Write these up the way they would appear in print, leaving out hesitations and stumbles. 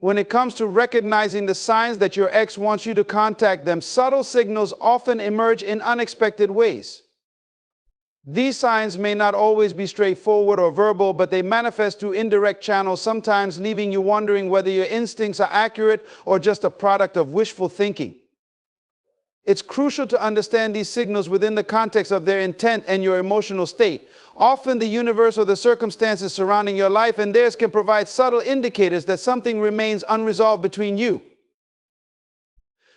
When it comes to recognizing the signs that your ex wants you to contact them, subtle signals often emerge in unexpected ways. These signs may not always be straightforward or verbal, but they manifest through indirect channels, sometimes leaving you wondering whether your instincts are accurate or just a product of wishful thinking. It's crucial to understand these signals within the context of their intent and your emotional state. Often the universe or the circumstances surrounding your life and theirs can provide subtle indicators that something remains unresolved between you.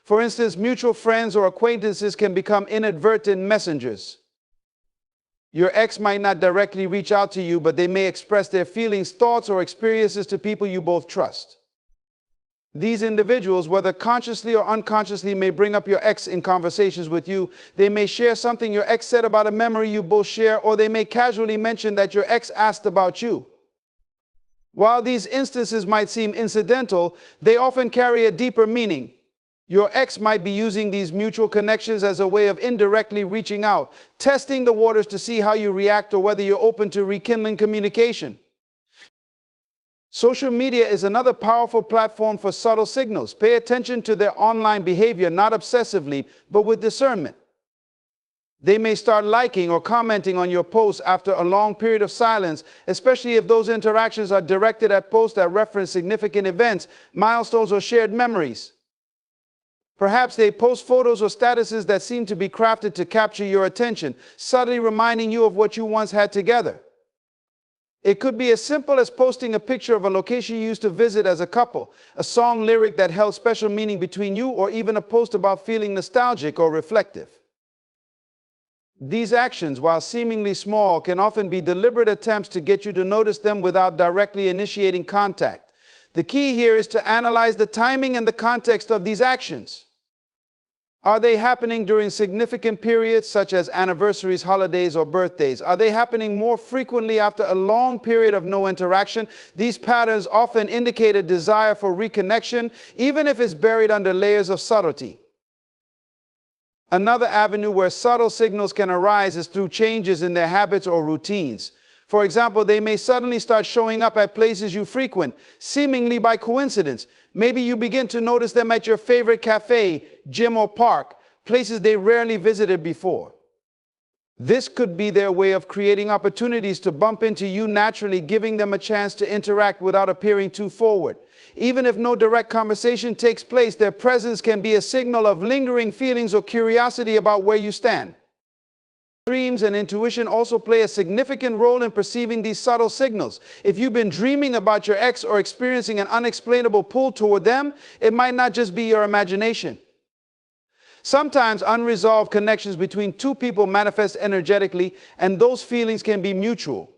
For instance, mutual friends or acquaintances can become inadvertent messengers. Your ex might not directly reach out to you, but they may express their feelings, thoughts, or experiences to people you both trust. These individuals, whether consciously or unconsciously, may bring up your ex in conversations with you. They may share something your ex said about a memory you both share, or they may casually mention that your ex asked about you. While these instances might seem incidental, they often carry a deeper meaning. Your ex might be using these mutual connections as a way of indirectly reaching out, testing the waters to see how you react or whether you're open to rekindling communication. Social media is another powerful platform for subtle signals. Pay attention to their online behavior, not obsessively, but with discernment. They may start liking or commenting on your posts after a long period of silence, especially if those interactions are directed at posts that reference significant events, milestones, or shared memories. Perhaps they post photos or statuses that seem to be crafted to capture your attention, subtly reminding you of what you once had together. It could be as simple as posting a picture of a location you used to visit as a couple, a song lyric that held special meaning between you, or even a post about feeling nostalgic or reflective. These actions, while seemingly small, can often be deliberate attempts to get you to notice them without directly initiating contact. The key here is to analyze the timing and the context of these actions. Are they happening during significant periods such as anniversaries, holidays, or birthdays? Are they happening more frequently after a long period of no interaction? These patterns often indicate a desire for reconnection, even if it's buried under layers of subtlety. Another avenue where subtle signals can arise is through changes in their habits or routines. For example, they may suddenly start showing up at places you frequent, seemingly by coincidence. Maybe you begin to notice them at your favorite cafe, gym, or park, places they rarely visited before. This could be their way of creating opportunities to bump into you naturally, giving them a chance to interact without appearing too forward. Even if no direct conversation takes place, their presence can be a signal of lingering feelings or curiosity about where you stand. Dreams and intuition also play a significant role in perceiving these subtle signals. If you've been dreaming about your ex or experiencing an unexplainable pull toward them, it might not just be your imagination. Sometimes unresolved connections between two people manifest energetically, and those feelings can be mutual.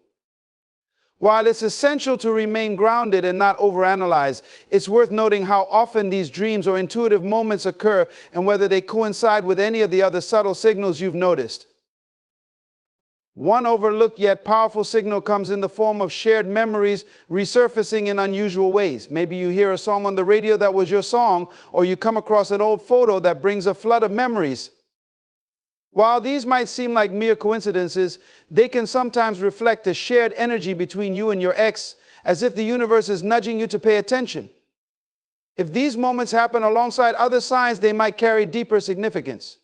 While it's essential to remain grounded and not overanalyze, it's worth noting how often these dreams or intuitive moments occur and whether they coincide with any of the other subtle signals you've noticed. One overlooked yet powerful signal comes in the form of shared memories resurfacing in unusual ways. Maybe you hear a song on the radio that was your song, or you come across an old photo that brings a flood of memories. While these might seem like mere coincidences, they can sometimes reflect a shared energy between you and your ex, as if the universe is nudging you to pay attention. If these moments happen alongside other signs, they might carry deeper significance.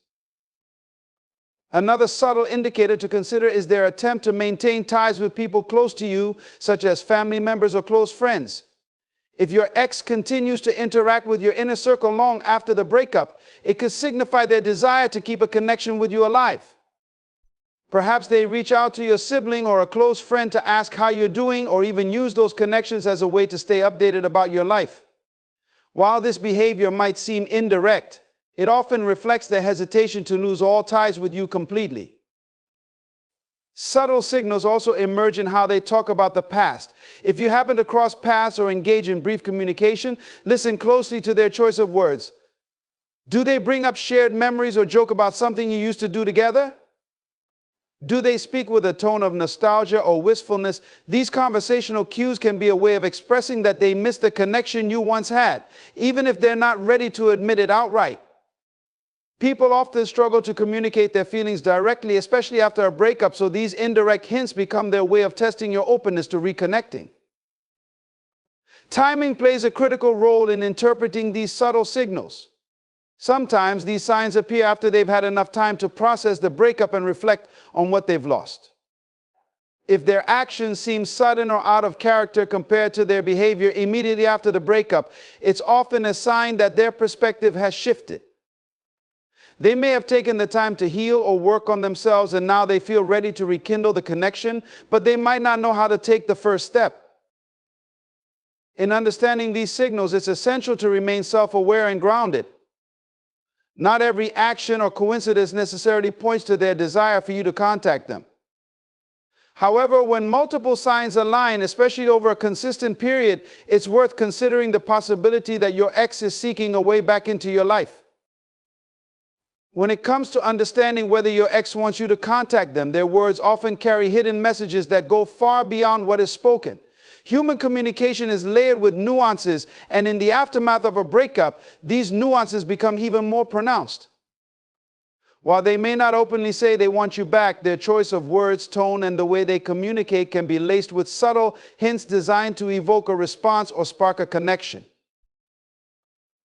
Another subtle indicator to consider is their attempt to maintain ties with people close to you, such as family members or close friends. If your ex continues to interact with your inner circle long after the breakup, it could signify their desire to keep a connection with you alive. Perhaps they reach out to your sibling or a close friend to ask how you're doing, or even use those connections as a way to stay updated about your life. While this behavior might seem indirect, it often reflects their hesitation to lose all ties with you completely. Subtle signals also emerge in how they talk about the past. If you happen to cross paths or engage in brief communication, listen closely to their choice of words. Do they bring up shared memories or joke about something you used to do together? Do they speak with a tone of nostalgia or wistfulness? These conversational cues can be a way of expressing that they miss the connection you once had, even if they're not ready to admit it outright. People often struggle to communicate their feelings directly, especially after a breakup, so these indirect hints become their way of testing your openness to reconnecting. Timing plays a critical role in interpreting these subtle signals. Sometimes these signs appear after they've had enough time to process the breakup and reflect on what they've lost. If their actions seem sudden or out of character compared to their behavior immediately after the breakup, it's often a sign that their perspective has shifted. They may have taken the time to heal or work on themselves, and now they feel ready to rekindle the connection, but they might not know how to take the first step. In understanding these signals, it's essential to remain self-aware and grounded. Not every action or coincidence necessarily points to their desire for you to contact them. However, when multiple signs align, especially over a consistent period, it's worth considering the possibility that your ex is seeking a way back into your life. When it comes to understanding whether your ex wants you to contact them, their words often carry hidden messages that go far beyond what is spoken. Human communication is layered with nuances, and in the aftermath of a breakup, these nuances become even more pronounced. While they may not openly say they want you back, their choice of words, tone, and the way they communicate can be laced with subtle hints designed to evoke a response or spark a connection.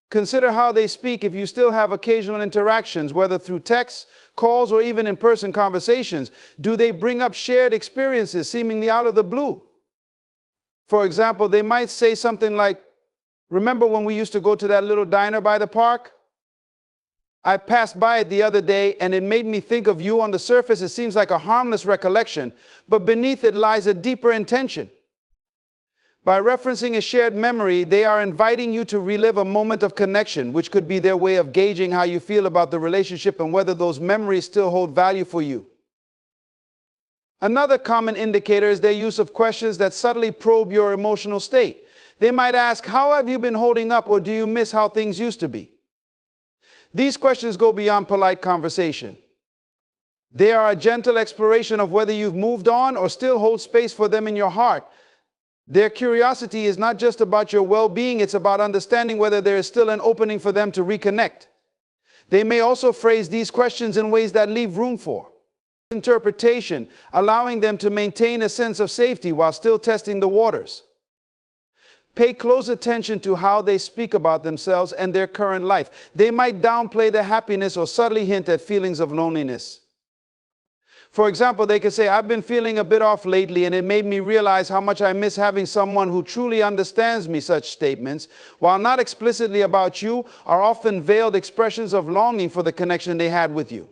Consider how they speak if you still have occasional interactions, whether through texts, calls, or even in-person conversations. Do they bring up shared experiences seemingly out of the blue? For example, they might say something like, "Remember when we used to go to that little diner by the park? I passed by it the other day and it made me think of you. On the surface, it seems like a harmless recollection, but beneath it lies a deeper intention." By referencing a shared memory, they are inviting you to relive a moment of connection, which could be their way of gauging how you feel about the relationship and whether those memories still hold value for you. Another common indicator is their use of questions that subtly probe your emotional state. They might ask, "How have you been holding up?" or "Do you miss how things used to be?" These questions go beyond polite conversation. They are a gentle exploration of whether you've moved on or still hold space for them in your heart. Their curiosity is not just about your well-being, it's about understanding whether there is still an opening for them to reconnect. They may also phrase these questions in ways that leave room for interpretation, allowing them to maintain a sense of safety while still testing the waters. Pay close attention to how they speak about themselves and their current life. They might downplay their happiness or subtly hint at feelings of loneliness. For example, they could say, "I've been feeling a bit off lately and it made me realize how much I miss having someone who truly understands me." Such statements, while not explicitly about you, are often veiled expressions of longing for the connection they had with you.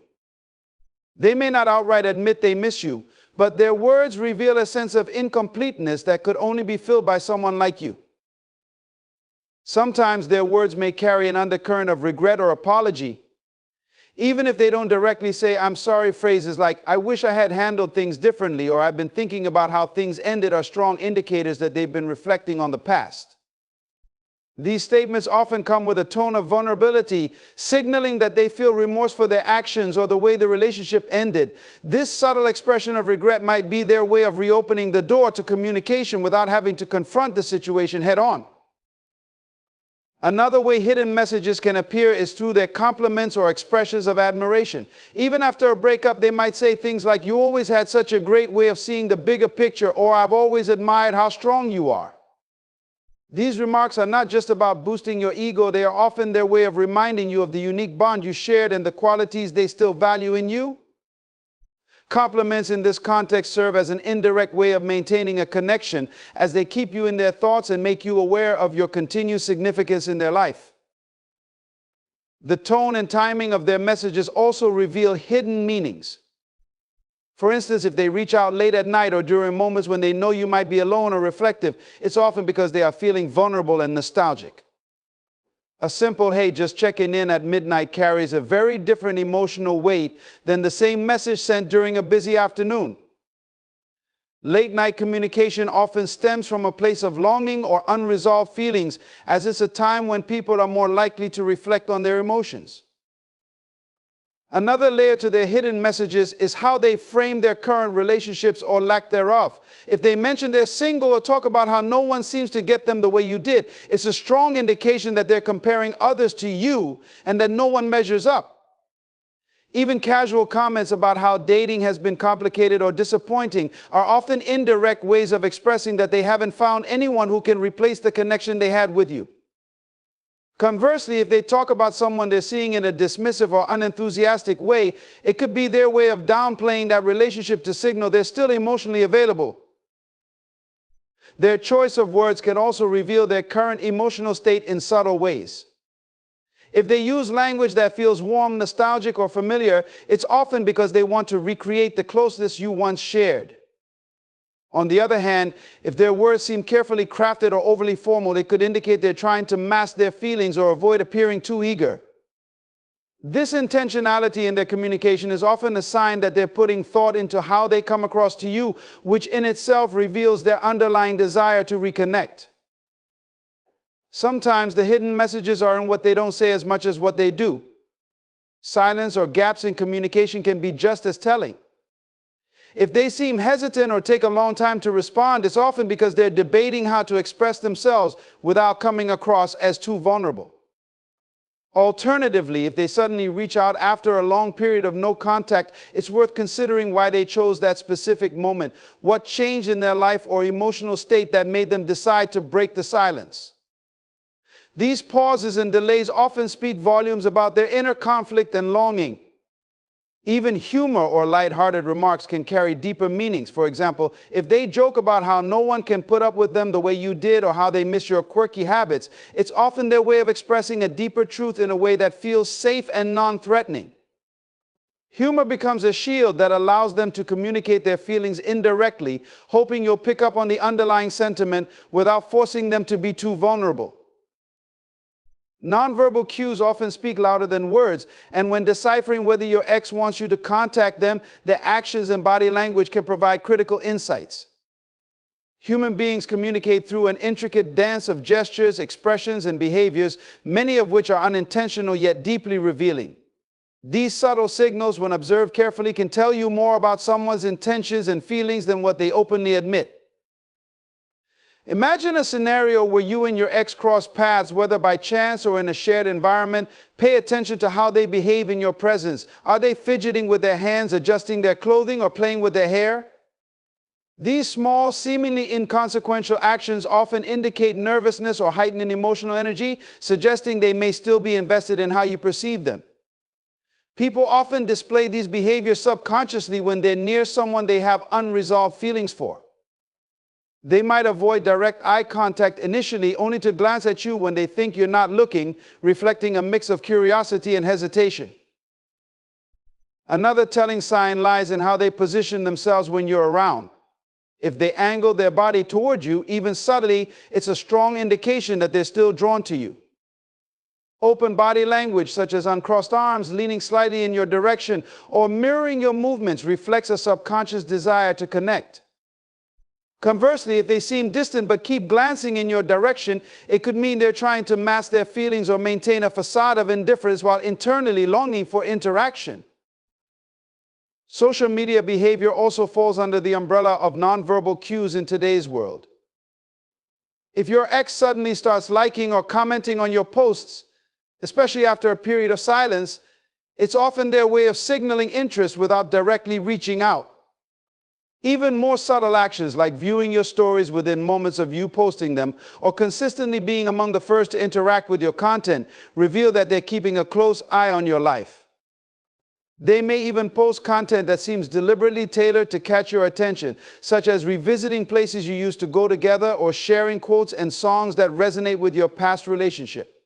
They may not outright admit they miss you, but their words reveal a sense of incompleteness that could only be filled by someone like you. Sometimes their words may carry an undercurrent of regret or apology. Even if they don't directly say "I'm sorry," phrases like "I wish I had handled things differently" or "I've been thinking about how things ended" are strong indicators that they've been reflecting on the past. These statements often come with a tone of vulnerability, signaling that they feel remorse for their actions or the way the relationship ended. This subtle expression of regret might be their way of reopening the door to communication without having to confront the situation head on. Another way hidden messages can appear is through their compliments or expressions of admiration. Even after a breakup, they might say things like, "You always had such a great way of seeing the bigger picture," or "I've always admired how strong you are." These remarks are not just about boosting your ego, they are often their way of reminding you of the unique bond you shared and the qualities they still value in you. Compliments in this context serve as an indirect way of maintaining a connection, as they keep you in their thoughts and make you aware of your continued significance in their life. The tone and timing of their messages also reveal hidden meanings. For instance, if they reach out late at night or during moments when they know you might be alone or reflective, it's often because they are feeling vulnerable and nostalgic. A simple "Hey, just checking in" at midnight carries a very different emotional weight than the same message sent during a busy afternoon. Late night communication often stems from a place of longing or unresolved feelings, as it's a time when people are more likely to reflect on their emotions. Another layer to their hidden messages is how they frame their current relationships or lack thereof. If they mention they're single or talk about how no one seems to get them the way you did, it's a strong indication that they're comparing others to you and that no one measures up. Even casual comments about how dating has been complicated or disappointing are often indirect ways of expressing that they haven't found anyone who can replace the connection they had with you. Conversely, if they talk about someone they're seeing in a dismissive or unenthusiastic way, it could be their way of downplaying that relationship to signal they're still emotionally available. Their choice of words can also reveal their current emotional state in subtle ways. If they use language that feels warm, nostalgic, or familiar, it's often because they want to recreate the closeness you once shared. On the other hand, if their words seem carefully crafted or overly formal, it could indicate they're trying to mask their feelings or avoid appearing too eager. This intentionality in their communication is often a sign that they're putting thought into how they come across to you, which in itself reveals their underlying desire to reconnect. Sometimes the hidden messages are in what they don't say as much as what they do. Silence or gaps in communication can be just as telling. If they seem hesitant or take a long time to respond, it's often because they're debating how to express themselves without coming across as too vulnerable. Alternatively, if they suddenly reach out after a long period of no contact, it's worth considering why they chose that specific moment. What changed in their life or emotional state that made them decide to break the silence? These pauses and delays often speak volumes about their inner conflict and longing. Even humor or lighthearted remarks can carry deeper meanings. For example, if they joke about how no one can put up with them the way you did or how they miss your quirky habits, it's often their way of expressing a deeper truth in a way that feels safe and non-threatening. Humor becomes a shield that allows them to communicate their feelings indirectly, hoping you'll pick up on the underlying sentiment without forcing them to be too vulnerable. Nonverbal cues often speak louder than words, and when deciphering whether your ex wants you to contact them, their actions and body language can provide critical insights. Human beings communicate through an intricate dance of gestures, expressions, and behaviors, many of which are unintentional yet deeply revealing. These subtle signals, when observed carefully, can tell you more about someone's intentions and feelings than what they openly admit. Imagine a scenario where you and your ex cross paths, whether by chance or in a shared environment. Pay attention to how they behave in your presence. Are they fidgeting with their hands, adjusting their clothing, or playing with their hair? These small, seemingly inconsequential actions often indicate nervousness or heightened emotional energy, suggesting they may still be invested in how you perceive them. People often display these behaviors subconsciously when they're near someone they have unresolved feelings for. They might avoid direct eye contact initially, only to glance at you when they think you're not looking, reflecting a mix of curiosity and hesitation. Another telling sign lies in how they position themselves when you're around. If they angle their body toward you, even subtly, it's a strong indication that they're still drawn to you. Open body language, such as uncrossed arms, leaning slightly in your direction, or mirroring your movements, reflects a subconscious desire to connect. Conversely, if they seem distant but keep glancing in your direction, it could mean they're trying to mask their feelings or maintain a facade of indifference while internally longing for interaction. Social media behavior also falls under the umbrella of nonverbal cues in today's world. If your ex suddenly starts liking or commenting on your posts, especially after a period of silence, it's often their way of signaling interest without directly reaching out. Even more subtle actions like viewing your stories within moments of you posting them or consistently being among the first to interact with your content reveal that they're keeping a close eye on your life. They may even post content that seems deliberately tailored to catch your attention, such as revisiting places you used to go together or sharing quotes and songs that resonate with your past relationship.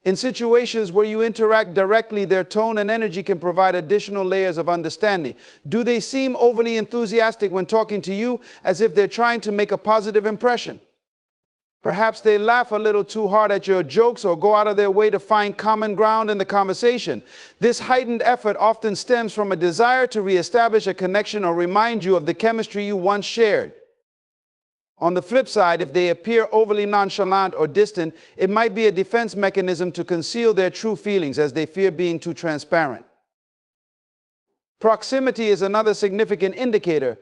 In situations where you interact directly, their tone and energy can provide additional layers of understanding. Do they seem overly enthusiastic when talking to you, as if they're trying to make a positive impression? Perhaps they laugh a little too hard at your jokes or go out of their way to find common ground in the conversation. This heightened effort often stems from a desire to reestablish a connection or remind you of the chemistry you once shared. On the flip side, if they appear overly nonchalant or distant, it might be a defense mechanism to conceal their true feelings as they fear being too transparent. Proximity is another significant indicator.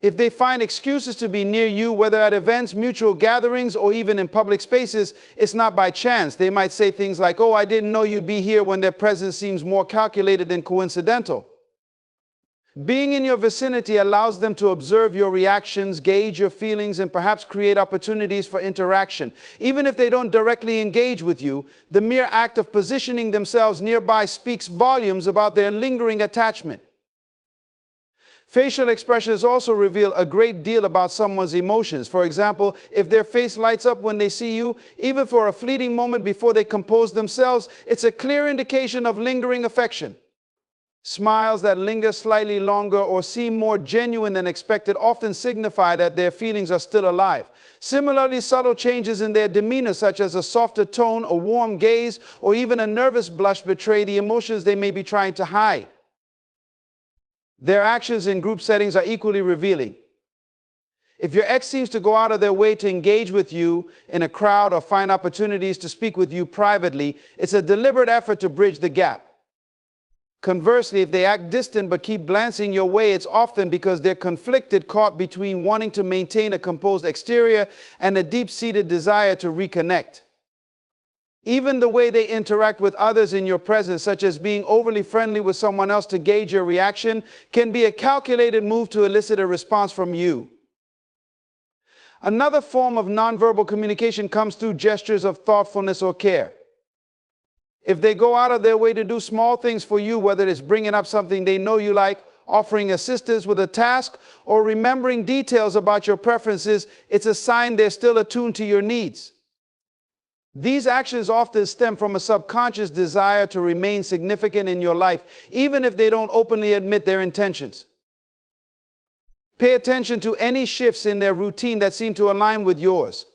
If they find excuses to be near you, whether at events, mutual gatherings, or even in public spaces, it's not by chance. They might say things like, "Oh, I didn't know you'd be here," when their presence seems more calculated than coincidental. Being in your vicinity allows them to observe your reactions, gauge your feelings, and perhaps create opportunities for interaction. Even if they don't directly engage with you, the mere act of positioning themselves nearby speaks volumes about their lingering attachment. Facial expressions also reveal a great deal about someone's emotions. For example, if their face lights up when they see you, even for a fleeting moment before they compose themselves, it's a clear indication of lingering affection. Smiles that linger slightly longer or seem more genuine than expected often signify that their feelings are still alive. Similarly, subtle changes in their demeanor, such as a softer tone, a warm gaze, or even a nervous blush, betray the emotions they may be trying to hide. Their actions in group settings are equally revealing. If your ex seems to go out of their way to engage with you in a crowd or find opportunities to speak with you privately, it's a deliberate effort to bridge the gap. Conversely, if they act distant but keep glancing your way, it's often because they're conflicted, caught between wanting to maintain a composed exterior and a deep-seated desire to reconnect. Even the way they interact with others in your presence, such as being overly friendly with someone else to gauge your reaction, can be a calculated move to elicit a response from you. Another form of nonverbal communication comes through gestures of thoughtfulness or care. If they go out of their way to do small things for you, whether it's bringing up something they know you like, offering assistance with a task, or remembering details about your preferences, it's a sign they're still attuned to your needs. These actions often stem from a subconscious desire to remain significant in your life, even if they don't openly admit their intentions. Pay attention to any shifts in their routine that seem to align with yours.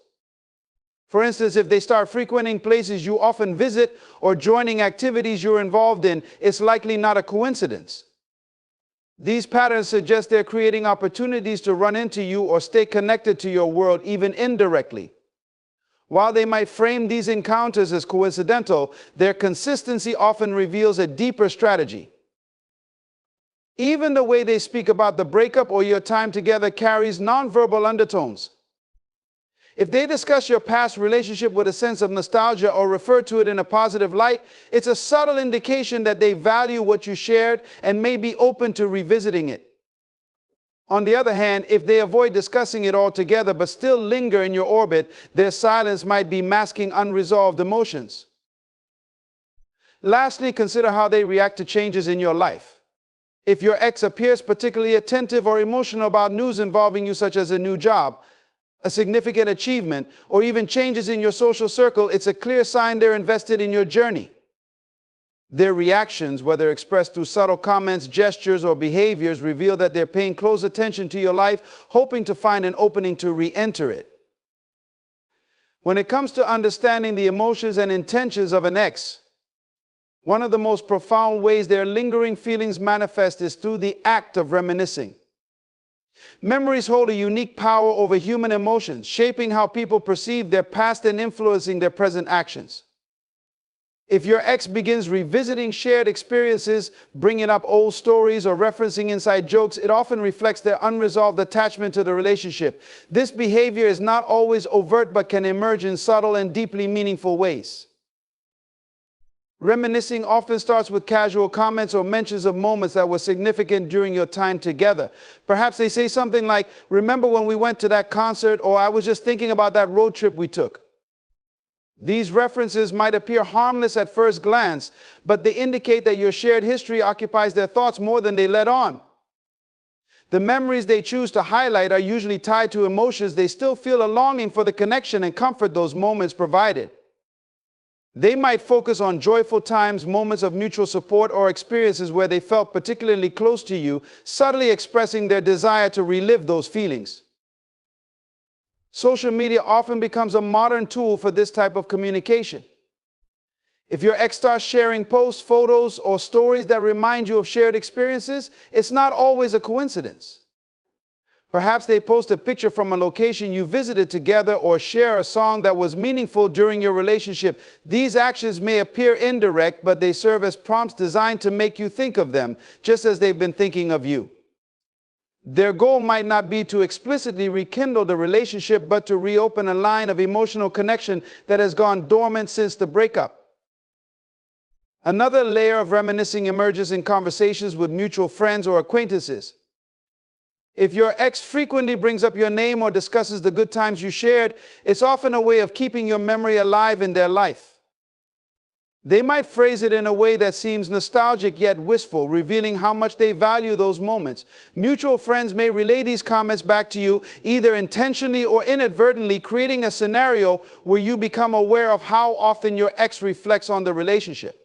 For instance, if they start frequenting places you often visit or joining activities you're involved in, it's likely not a coincidence. These patterns suggest they're creating opportunities to run into you or stay connected to your world, even indirectly. While they might frame these encounters as coincidental, their consistency often reveals a deeper strategy. Even the way they speak about the breakup or your time together carries nonverbal undertones. If they discuss your past relationship with a sense of nostalgia or refer to it in a positive light, it's a subtle indication that they value what you shared and may be open to revisiting it. On the other hand, if they avoid discussing it altogether but still linger in your orbit, their silence might be masking unresolved emotions. Lastly, consider how they react to changes in your life. If your ex appears particularly attentive or emotional about news involving you, such as a new job, a significant achievement, or even changes in your social circle, it's a clear sign they're invested in your journey. Their reactions, whether expressed through subtle comments, gestures, or behaviors, reveal that they're paying close attention to your life, hoping to find an opening to re-enter it. When it comes to understanding the emotions and intentions of an ex, one of the most profound ways their lingering feelings manifest is through the act of reminiscing. Memories hold a unique power over human emotions, shaping how people perceive their past and influencing their present actions. If your ex begins revisiting shared experiences, bringing up old stories, or referencing inside jokes, it often reflects their unresolved attachment to the relationship. This behavior is not always overt but can emerge in subtle and deeply meaningful ways. Reminiscing often starts with casual comments or mentions of moments that were significant during your time together. Perhaps they say something like, "Remember when we went to that concert?" or "I was just thinking about that road trip we took." These references might appear harmless at first glance, but they indicate that your shared history occupies their thoughts more than they let on. The memories they choose to highlight are usually tied to emotions they still feel, a longing for the connection and comfort those moments provided. They might focus on joyful times, moments of mutual support, or experiences where they felt particularly close to you, subtly expressing their desire to relive those feelings. Social media often becomes a modern tool for this type of communication. If your ex starts sharing posts, photos, or stories that remind you of shared experiences, it's not always a coincidence. Perhaps they post a picture from a location you visited together or share a song that was meaningful during your relationship. These actions may appear indirect, but they serve as prompts designed to make you think of them, just as they've been thinking of you. Their goal might not be to explicitly rekindle the relationship, but to reopen a line of emotional connection that has gone dormant since the breakup. Another layer of reminiscing emerges in conversations with mutual friends or acquaintances. If your ex frequently brings up your name or discusses the good times you shared, it's often a way of keeping your memory alive in their life. They might phrase it in a way that seems nostalgic yet wistful, revealing how much they value those moments. Mutual friends may relay these comments back to you, either intentionally or inadvertently, creating a scenario where you become aware of how often your ex reflects on the relationship.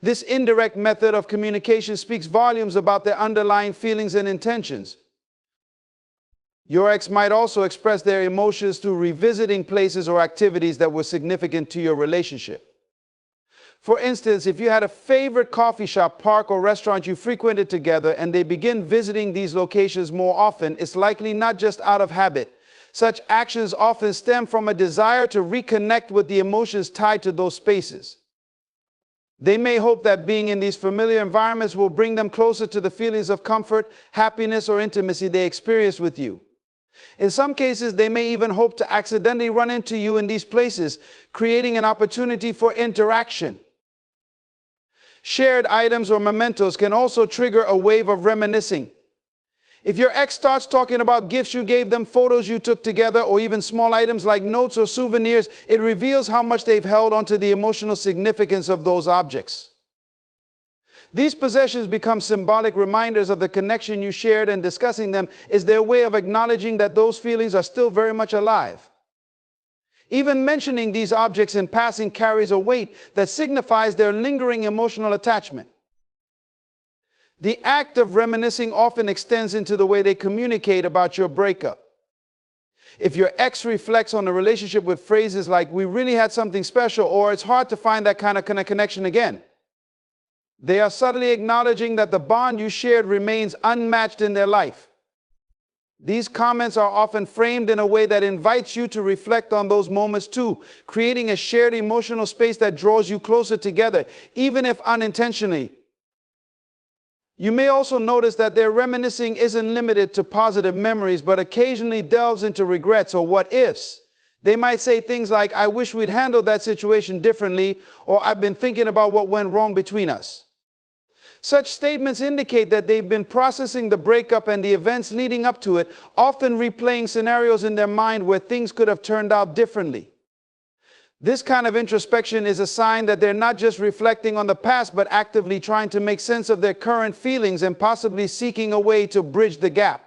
This indirect method of communication speaks volumes about their underlying feelings and intentions. Your ex might also express their emotions through revisiting places or activities that were significant to your relationship. For instance, if you had a favorite coffee shop, park, or restaurant you frequented together and they begin visiting these locations more often, it's likely not just out of habit. Such actions often stem from a desire to reconnect with the emotions tied to those spaces. They may hope that being in these familiar environments will bring them closer to the feelings of comfort, happiness, or intimacy they experience with you. In some cases, they may even hope to accidentally run into you in these places, creating an opportunity for interaction. Shared items or mementos can also trigger a wave of reminiscing. If your ex starts talking about gifts you gave them, photos you took together, or even small items like notes or souvenirs, it reveals how much they've held onto the emotional significance of those objects. These possessions become symbolic reminders of the connection you shared, and discussing them is their way of acknowledging that those feelings are still very much alive. Even mentioning these objects in passing carries a weight that signifies their lingering emotional attachment. The act of reminiscing often extends into the way they communicate about your breakup. If your ex reflects on the relationship with phrases like, "We really had something special," or "It's hard to find that kind of connection again," they are subtly acknowledging that the bond you shared remains unmatched in their life. These comments are often framed in a way that invites you to reflect on those moments too, creating a shared emotional space that draws you closer together, even if unintentionally. You may also notice that their reminiscing isn't limited to positive memories, but occasionally delves into regrets or what ifs. They might say things like, "I wish we'd handled that situation differently," or "I've been thinking about what went wrong between us." Such statements indicate that they've been processing the breakup and the events leading up to it, often replaying scenarios in their mind where things could have turned out differently. This kind of introspection is a sign that they're not just reflecting on the past, but actively trying to make sense of their current feelings and possibly seeking a way to bridge the gap.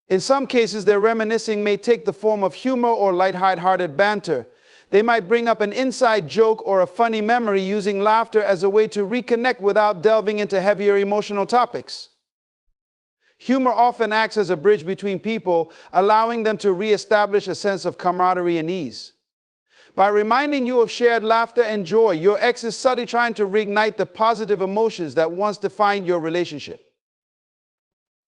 In some cases, their reminiscing may take the form of humor or lighthearted banter. They might bring up an inside joke or a funny memory, using laughter as a way to reconnect without delving into heavier emotional topics. Humor often acts as a bridge between people, allowing them to reestablish a sense of camaraderie and ease. By reminding you of shared laughter and joy, your ex is subtly trying to reignite the positive emotions that once defined your relationship.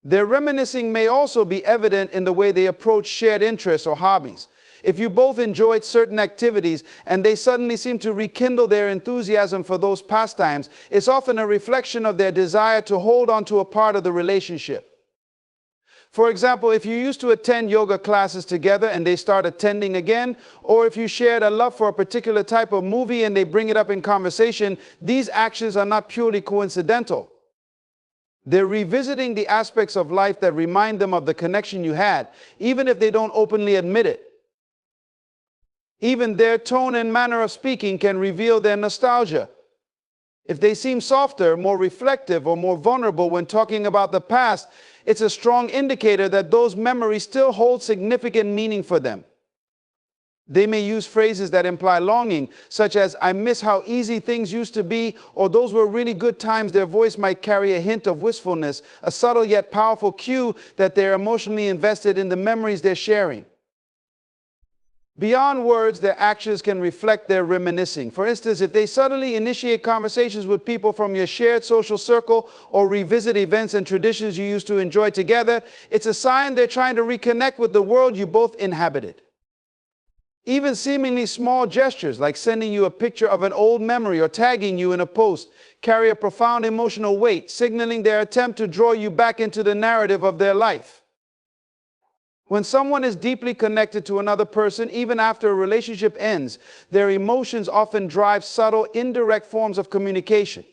Their reminiscing may also be evident in the way they approach shared interests or hobbies. If you both enjoyed certain activities and they suddenly seem to rekindle their enthusiasm for those pastimes, it's often a reflection of their desire to hold on to a part of the relationship. For example, if you used to attend yoga classes together and they start attending again, or if you shared a love for a particular type of movie and they bring it up in conversation, these actions are not purely coincidental. They're revisiting the aspects of life that remind them of the connection you had, even if they don't openly admit it. Even their tone and manner of speaking can reveal their nostalgia. If they seem softer, more reflective, or more vulnerable when talking about the past, it's a strong indicator that those memories still hold significant meaning for them. They may use phrases that imply longing, such as, "I miss how easy things used to be," or "Those were really good times." Their voice might carry a hint of wistfulness, a subtle yet powerful cue that they're emotionally invested in the memories they're sharing. Beyond words, their actions can reflect their reminiscing. For instance, if they suddenly initiate conversations with people from your shared social circle or revisit events and traditions you used to enjoy together, it's a sign they're trying to reconnect with the world you both inhabited. Even seemingly small gestures like sending you a picture of an old memory or tagging you in a post carry a profound emotional weight, signaling their attempt to draw you back into the narrative of their life. When someone is deeply connected to another person, even after a relationship ends, their emotions often drive subtle, indirect forms of communication.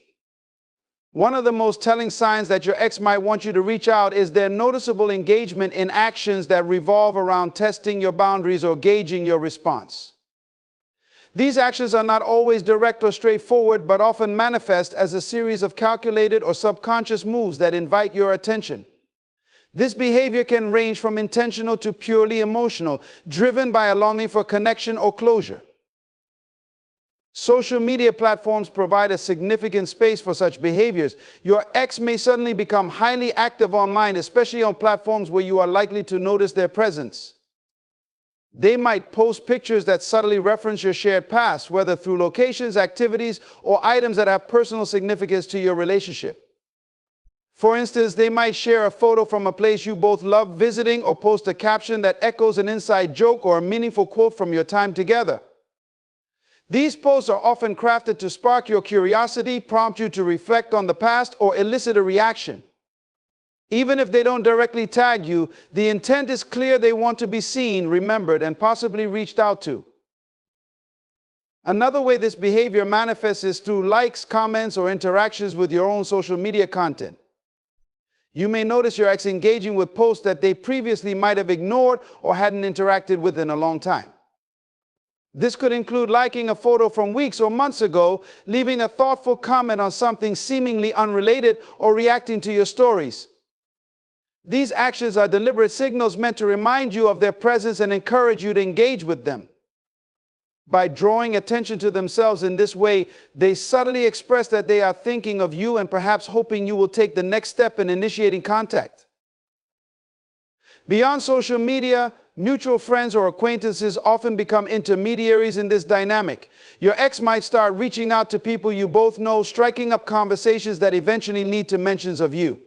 One of the most telling signs that your ex might want you to reach out is their noticeable engagement in actions that revolve around testing your boundaries or gauging your response. These actions are not always direct or straightforward, but often manifest as a series of calculated or subconscious moves that invite your attention. This behavior can range from intentional to purely emotional, driven by a longing for connection or closure. Social media platforms provide a significant space for such behaviors. Your ex may suddenly become highly active online, especially on platforms where you are likely to notice their presence. They might post pictures that subtly reference your shared past, whether through locations, activities, or items that have personal significance to your relationship. For instance, they might share a photo from a place you both love visiting or post a caption that echoes an inside joke or a meaningful quote from your time together. These posts are often crafted to spark your curiosity, prompt you to reflect on the past, or elicit a reaction. Even if they don't directly tag you, the intent is clear. They want to be seen, remembered, and possibly reached out to. Another way this behavior manifests is through likes, comments, or interactions with your own social media content. You may notice your ex engaging with posts that they previously might have ignored or hadn't interacted with in a long time. This could include liking a photo from weeks or months ago, leaving a thoughtful comment on something seemingly unrelated, or reacting to your stories. These actions are deliberate signals meant to remind you of their presence and encourage you to engage with them. By drawing attention to themselves in this way, they subtly express that they are thinking of you and perhaps hoping you will take the next step in initiating contact. Beyond social media, mutual friends or acquaintances often become intermediaries in this dynamic. Your ex might start reaching out to people you both know, striking up conversations that eventually lead to mentions of you.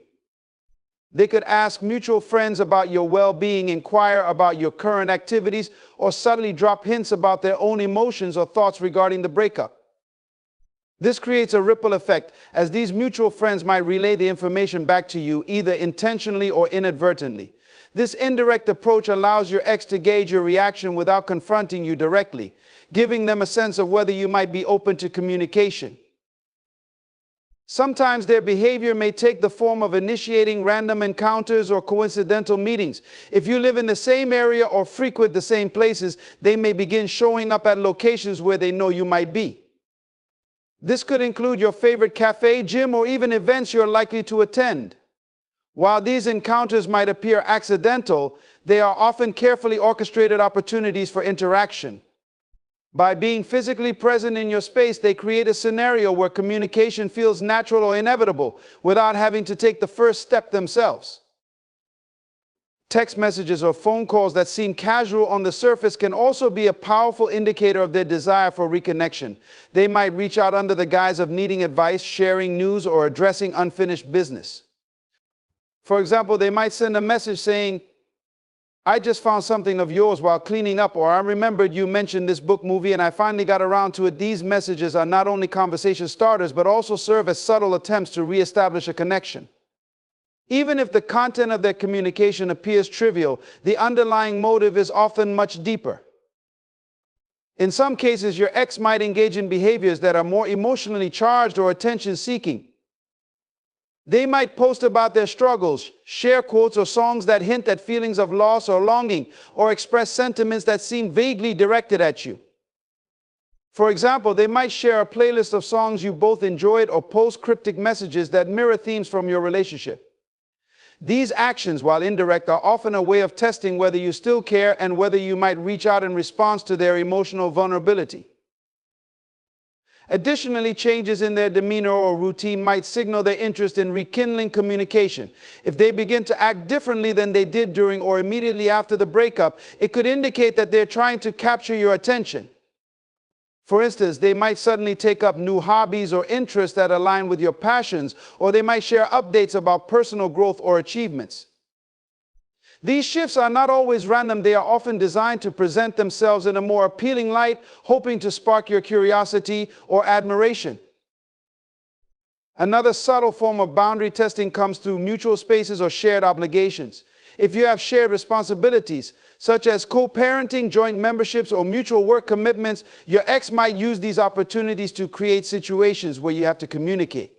They could ask mutual friends about your well-being, inquire about your current activities, or subtly drop hints about their own emotions or thoughts regarding the breakup. This creates a ripple effect, as these mutual friends might relay the information back to you, either intentionally or inadvertently. This indirect approach allows your ex to gauge your reaction without confronting you directly, giving them a sense of whether you might be open to communication. Sometimes their behavior may take the form of initiating random encounters or coincidental meetings. If you live in the same area or frequent the same places, they may begin showing up at locations where they know you might be. This could include your favorite cafe, gym, or even events you're likely to attend. While these encounters might appear accidental, they are often carefully orchestrated opportunities for interaction. By being physically present in your space, they create a scenario where communication feels natural or inevitable, without having to take the first step themselves. Text messages or phone calls that seem casual on the surface can also be a powerful indicator of their desire for reconnection. They might reach out under the guise of needing advice, sharing news, or addressing unfinished business. For example, they might send a message saying, "I just found something of yours while cleaning up," or "I remembered you mentioned this book movie and I finally got around to it." These messages are not only conversation starters, but also serve as subtle attempts to reestablish a connection. Even if the content of their communication appears trivial, the underlying motive is often much deeper. In some cases, your ex might engage in behaviors that are more emotionally charged or attention-seeking. They might post about their struggles, share quotes or songs that hint at feelings of loss or longing, or express sentiments that seem vaguely directed at you. For example, they might share a playlist of songs you both enjoyed or post cryptic messages that mirror themes from your relationship. These actions, while indirect, are often a way of testing whether you still care and whether you might reach out in response to their emotional vulnerability. Additionally, changes in their demeanor or routine might signal their interest in rekindling communication. If they begin to act differently than they did during or immediately after the breakup, it could indicate that they're trying to capture your attention. For instance, they might suddenly take up new hobbies or interests that align with your passions, or they might share updates about personal growth or achievements. These shifts are not always random. They are often designed to present themselves in a more appealing light, hoping to spark your curiosity or admiration. Another subtle form of boundary testing comes through mutual spaces or shared obligations. If you have shared responsibilities, such as co-parenting, joint memberships, or mutual work commitments, your ex might use these opportunities to create situations where you have to communicate.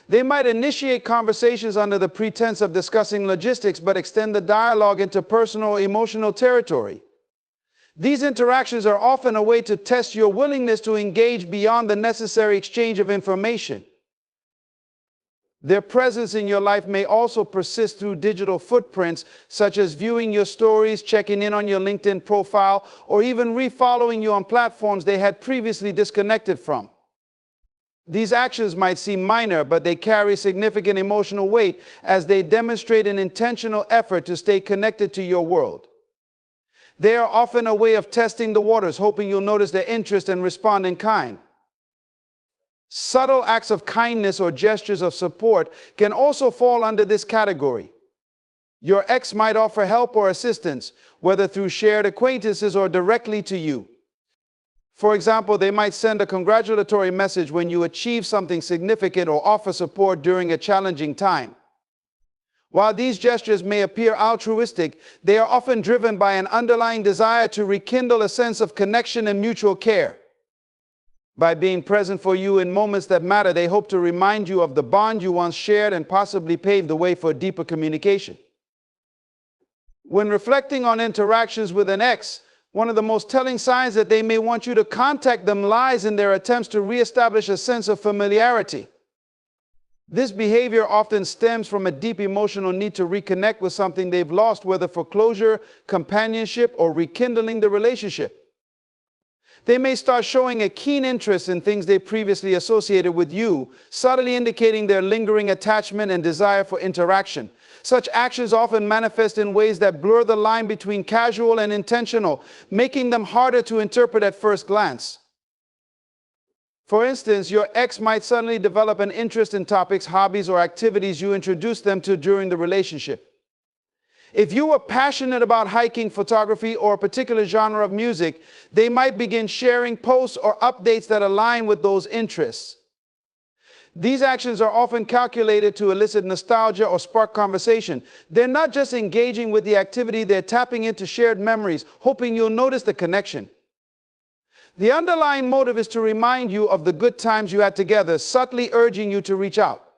They might initiate conversations under the pretense of discussing logistics, but extend the dialogue into personal or emotional territory. These interactions are often a way to test your willingness to engage beyond the necessary exchange of information. Their presence in your life may also persist through digital footprints, such as viewing your stories, checking in on your LinkedIn profile, or even refollowing you on platforms they had previously disconnected from. These actions might seem minor, but they carry significant emotional weight as they demonstrate an intentional effort to stay connected to your world. They are often a way of testing the waters, hoping you'll notice their interest and respond in kind. Subtle acts of kindness or gestures of support can also fall under this category. Your ex might offer help or assistance, whether through shared acquaintances or directly to you. For example, they might send a congratulatory message when you achieve something significant or offer support during a challenging time. While these gestures may appear altruistic, they are often driven by an underlying desire to rekindle a sense of connection and mutual care. By being present for you in moments that matter, they hope to remind you of the bond you once shared and possibly pave the way for deeper communication. When reflecting on interactions with an ex, one of the most telling signs that they may want you to contact them lies in their attempts to reestablish a sense of familiarity. This behavior often stems from a deep emotional need to reconnect with something they've lost, whether for closure, companionship, or rekindling the relationship. They may start showing a keen interest in things they previously associated with you, subtly indicating their lingering attachment and desire for interaction. Such actions often manifest in ways that blur the line between casual and intentional, making them harder to interpret at first glance. For instance, your ex might suddenly develop an interest in topics, hobbies, or activities you introduced them to during the relationship. If you were passionate about hiking, photography, or a particular genre of music, they might begin sharing posts or updates that align with those interests. These actions are often calculated to elicit nostalgia or spark conversation. They're not just engaging with the activity, they're tapping into shared memories, hoping you'll notice the connection. The underlying motive is to remind you of the good times you had together, subtly urging you to reach out.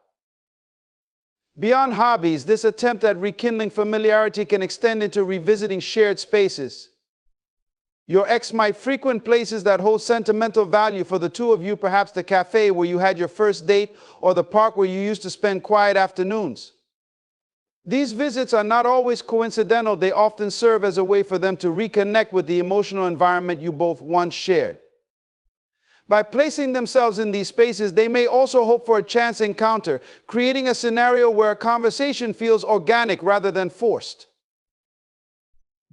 Beyond hobbies, this attempt at rekindling familiarity can extend into revisiting shared spaces. Your ex might frequent places that hold sentimental value for the two of you, perhaps the cafe where you had your first date or the park where you used to spend quiet afternoons. These visits are not always coincidental. They often serve as a way for them to reconnect with the emotional environment you both once shared. By placing themselves in these spaces, they may also hope for a chance encounter, creating a scenario where a conversation feels organic rather than forced.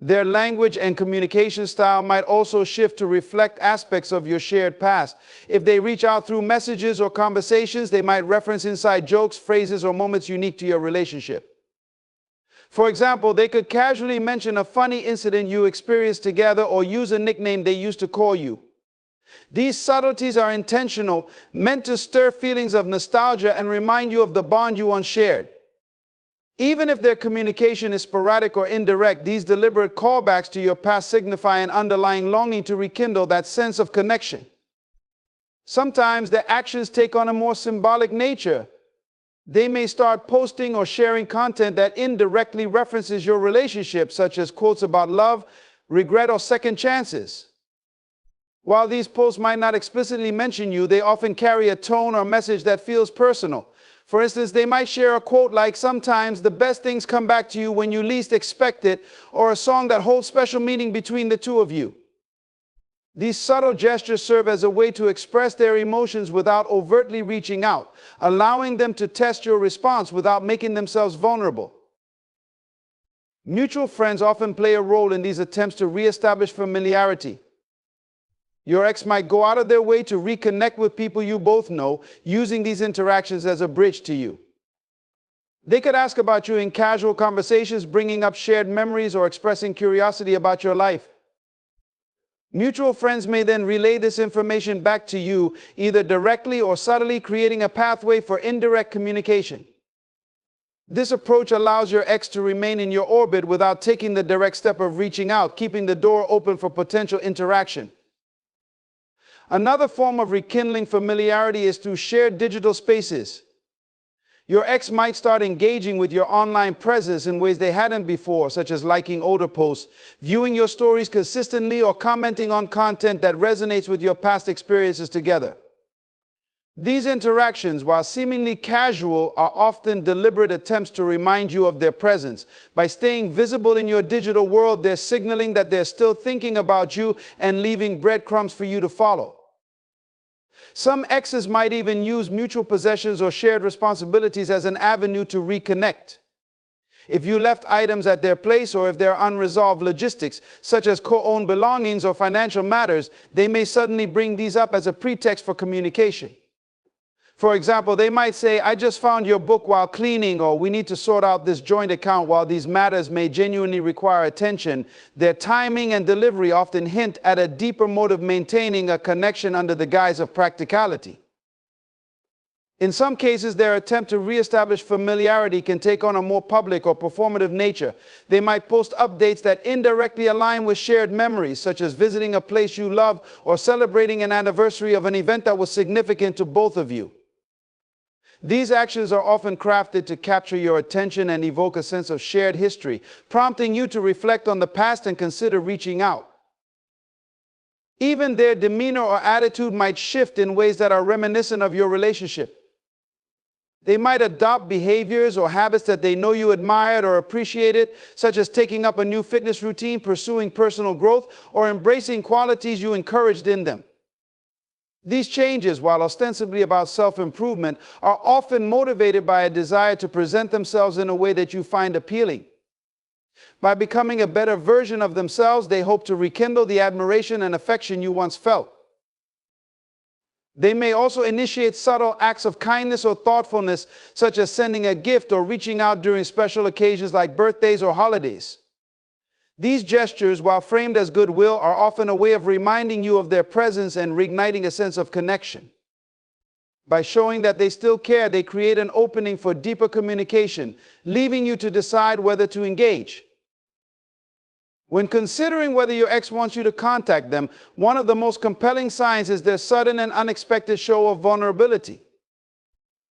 Their language and communication style might also shift to reflect aspects of your shared past. If they reach out through messages or conversations, they might reference inside jokes, phrases, or moments unique to your relationship. For example, they could casually mention a funny incident you experienced together or use a nickname they used to call you. These subtleties are intentional, meant to stir feelings of nostalgia and remind you of the bond you once shared. Even if their communication is sporadic or indirect, these deliberate callbacks to your past signify an underlying longing to rekindle that sense of connection. Sometimes their actions take on a more symbolic nature. They may start posting or sharing content that indirectly references your relationship, such as quotes about love, regret, or second chances. While these posts might not explicitly mention you, they often carry a tone or message that feels personal. For instance, they might share a quote like, "Sometimes the best things come back to you when you least expect it," or a song that holds special meaning between the two of you. These subtle gestures serve as a way to express their emotions without overtly reaching out, allowing them to test your response without making themselves vulnerable. Mutual friends often play a role in these attempts to reestablish familiarity. Your ex might go out of their way to reconnect with people you both know, using these interactions as a bridge to you. They could ask about you in casual conversations, bringing up shared memories or expressing curiosity about your life. Mutual friends may then relay this information back to you, either directly or subtly, creating a pathway for indirect communication. This approach allows your ex to remain in your orbit without taking the direct step of reaching out, keeping the door open for potential interaction. Another form of rekindling familiarity is through shared digital spaces. Your ex might start engaging with your online presence in ways they hadn't before, such as liking older posts, viewing your stories consistently, or commenting on content that resonates with your past experiences together. These interactions, while seemingly casual, are often deliberate attempts to remind you of their presence. By staying visible in your digital world, they're signaling that they're still thinking about you and leaving breadcrumbs for you to follow. Some exes might even use mutual possessions or shared responsibilities as an avenue to reconnect. If you left items at their place, or if there are unresolved logistics, such as co-owned belongings or financial matters, they may suddenly bring these up as a pretext for communication. For example, they might say, "I just found your book while cleaning," or "We need to sort out this joint account." While these matters may genuinely require attention, their timing and delivery often hint at a deeper motive, maintaining a connection under the guise of practicality. In some cases, their attempt to reestablish familiarity can take on a more public or performative nature. They might post updates that indirectly align with shared memories, such as visiting a place you love or celebrating an anniversary of an event that was significant to both of you. These actions are often crafted to capture your attention and evoke a sense of shared history, prompting you to reflect on the past and consider reaching out. Even their demeanor or attitude might shift in ways that are reminiscent of your relationship. They might adopt behaviors or habits that they know you admired or appreciated, such as taking up a new fitness routine, pursuing personal growth, or embracing qualities you encouraged in them. These changes, while ostensibly about self-improvement, are often motivated by a desire to present themselves in a way that you find appealing. By becoming a better version of themselves, they hope to rekindle the admiration and affection you once felt. They may also initiate subtle acts of kindness or thoughtfulness, such as sending a gift or reaching out during special occasions like birthdays or holidays. These gestures, while framed as goodwill, are often a way of reminding you of their presence and reigniting a sense of connection. By showing that they still care, they create an opening for deeper communication, leaving you to decide whether to engage. When considering whether your ex wants you to contact them, one of the most compelling signs is their sudden and unexpected show of vulnerability.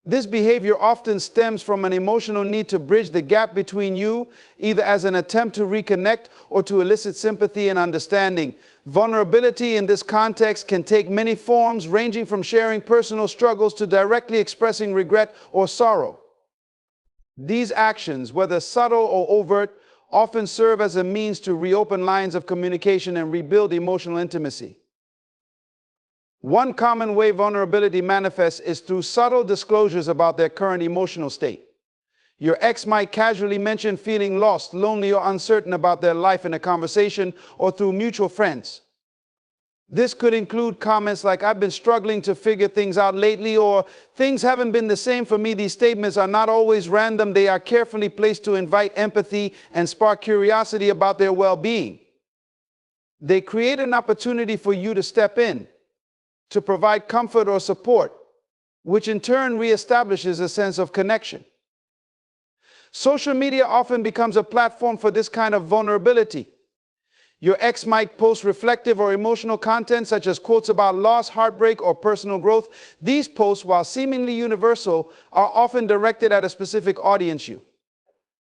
This behavior often stems from an emotional need to bridge the gap between you, either as an attempt to reconnect or to elicit sympathy and understanding. Vulnerability in this context can take many forms, ranging from sharing personal struggles to directly expressing regret or sorrow. These actions, whether subtle or overt, often serve as a means to reopen lines of communication and rebuild emotional intimacy. One common way vulnerability manifests is through subtle disclosures about their current emotional state. Your ex might casually mention feeling lost, lonely, or uncertain about their life in a conversation or through mutual friends. This could include comments like, "I've been struggling to figure things out lately," or "Things haven't been the same for me." These statements are not always random. They are carefully placed to invite empathy and spark curiosity about their well-being. They create an opportunity for you to step in, to provide comfort or support, which in turn reestablishes a sense of connection. Social media often becomes a platform for this kind of vulnerability. Your ex might post reflective or emotional content, such as quotes about loss, heartbreak, or personal growth. These posts, while seemingly universal, are often directed at a specific audience.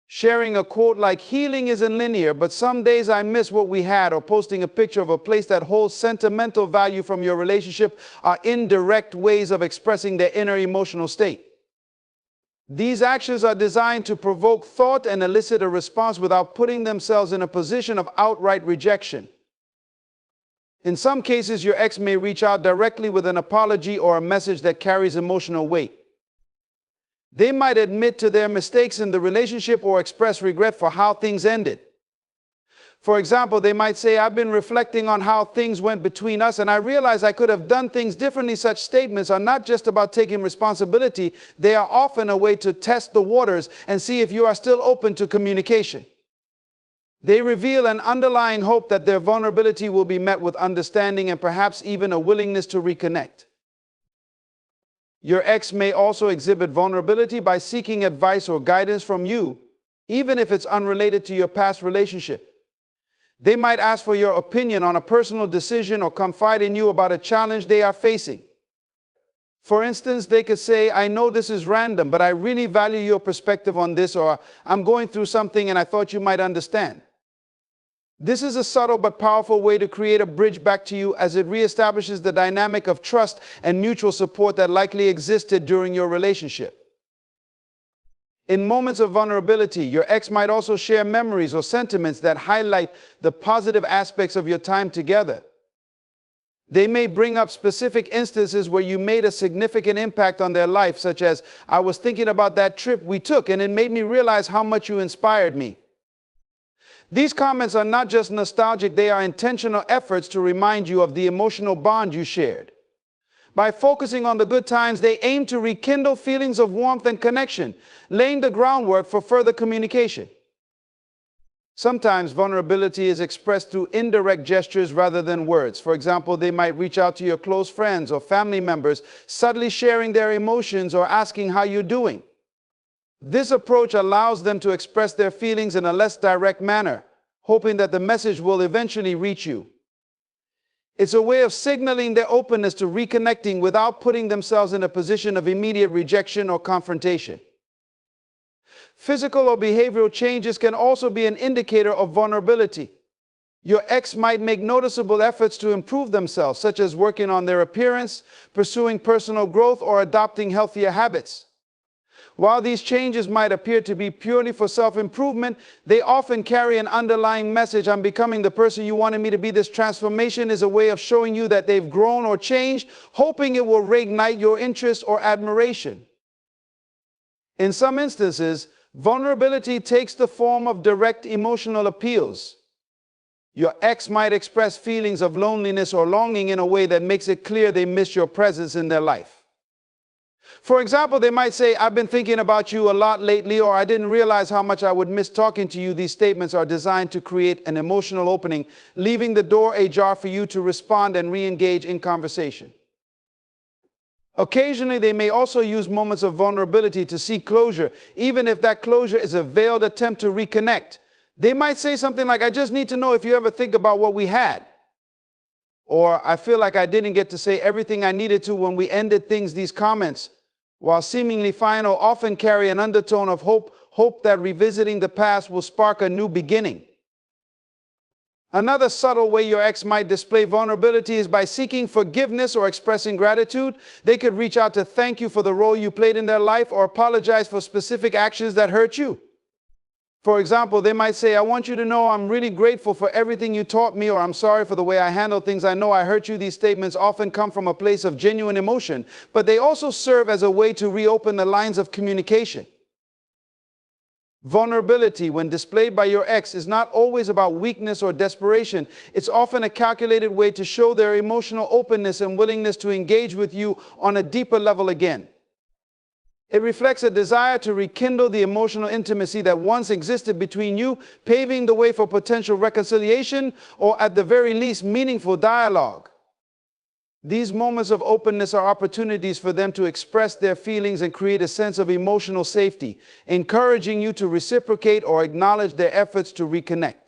Sharing a quote like, "Healing isn't linear, but some days I miss what we had," or posting a picture of a place that holds sentimental value from your relationship, are indirect ways of expressing their inner emotional state. These actions are designed to provoke thought and elicit a response without putting themselves in a position of outright rejection. In some cases, your ex may reach out directly with an apology or a message that carries emotional weight. They might admit to their mistakes in the relationship or express regret for how things ended. For example, they might say, I've been reflecting on how things went between us, and I realize I could have done things differently. Such statements are not just about taking responsibility. They are often a way to test the waters and see if you are still open to communication. They reveal an underlying hope that their vulnerability will be met with understanding and perhaps even a willingness to reconnect. Your ex may also exhibit vulnerability by seeking advice or guidance from you, even if it's unrelated to your past relationship. They might ask for your opinion on a personal decision or confide in you about a challenge they are facing. For instance, they could say, I know this is random, but I really value your perspective on this, or I'm going through something and I thought you might understand. This is a subtle but powerful way to create a bridge back to you, as it reestablishes the dynamic of trust and mutual support that likely existed during your relationship. In moments of vulnerability, your ex might also share memories or sentiments that highlight the positive aspects of your time together. They may bring up specific instances where you made a significant impact on their life, such as, I was thinking about that trip we took and it made me realize how much you inspired me. These comments are not just nostalgic, they are intentional efforts to remind you of the emotional bond you shared. By focusing on the good times, they aim to rekindle feelings of warmth and connection, laying the groundwork for further communication. Sometimes vulnerability is expressed through indirect gestures rather than words. For example, they might reach out to your close friends or family members, subtly sharing their emotions or asking how you're doing. This approach allows them to express their feelings in a less direct manner, hoping that the message will eventually reach you. It's a way of signaling their openness to reconnecting without putting themselves in a position of immediate rejection or confrontation. Physical or behavioral changes can also be an indicator of vulnerability. Your ex might make noticeable efforts to improve themselves, such as working on their appearance, pursuing personal growth, or adopting healthier habits. While these changes might appear to be purely for self-improvement, they often carry an underlying message. I'm becoming the person you wanted me to be. This transformation is a way of showing you that they've grown or changed, hoping it will reignite your interest or admiration. In some instances, vulnerability takes the form of direct emotional appeals. Your ex might express feelings of loneliness or longing in a way that makes it clear they miss your presence in their life. For example, they might say, I've been thinking about you a lot lately, or I didn't realize how much I would miss talking to you. These statements are designed to create an emotional opening, leaving the door ajar for you to respond and re-engage in conversation. Occasionally, they may also use moments of vulnerability to seek closure, even if that closure is a veiled attempt to reconnect. They might say something like, I just need to know if you ever think about what we had. Or, I feel like I didn't get to say everything I needed to when we ended things. These comments, while seemingly final, often carry an undertone of hope that revisiting the past will spark a new beginning. Another subtle way your ex might display vulnerability is by seeking forgiveness or expressing gratitude. They could reach out to thank you for the role you played in their life or apologize for specific actions that hurt you. For example, they might say, I want you to know I'm really grateful for everything you taught me, or I'm sorry for the way I handled things. I know I hurt you. These statements often come from a place of genuine emotion, but they also serve as a way to reopen the lines of communication. Vulnerability, when displayed by your ex, is not always about weakness or desperation. It's often a calculated way to show their emotional openness and willingness to engage with you on a deeper level again. It reflects a desire to rekindle the emotional intimacy that once existed between you, paving the way for potential reconciliation or, at the very least, meaningful dialogue. These moments of openness are opportunities for them to express their feelings and create a sense of emotional safety, encouraging you to reciprocate or acknowledge their efforts to reconnect.